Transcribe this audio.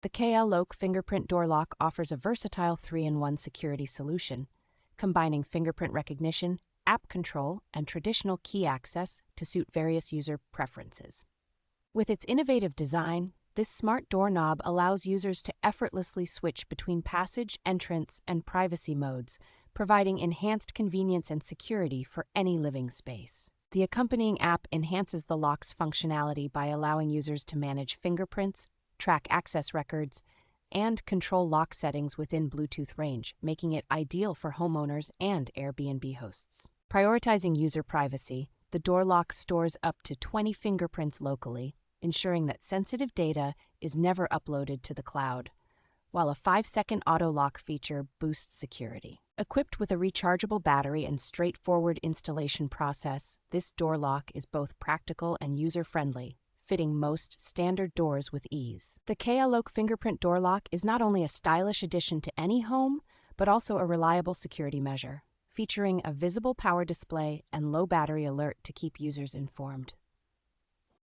The KLLOQUE Fingerprint Door Lock offers a versatile 3-in-1 security solution, combining fingerprint recognition, app control, and traditional key access to suit various user preferences. With its innovative design, this smart doorknob allows users to effortlessly switch between passage, entrance, and privacy modes, providing enhanced convenience and security for any living space. The accompanying app enhances the lock's functionality by allowing users to manage fingerprints, track access records, and control lock settings within Bluetooth range, making it ideal for homeowners and Airbnb hosts. Prioritizing user privacy, the door lock stores up to 20 fingerprints locally, ensuring that sensitive data is never uploaded to the cloud, while a 5-second auto lock feature boosts security. Equipped with a rechargeable battery and straightforward installation process, this door lock is both practical and user-friendly, fitting most standard doors with ease. The KLLOQUE Fingerprint Door Lock is not only a stylish addition to any home, but also a reliable security measure, featuring a visible power display and low battery alert to keep users informed.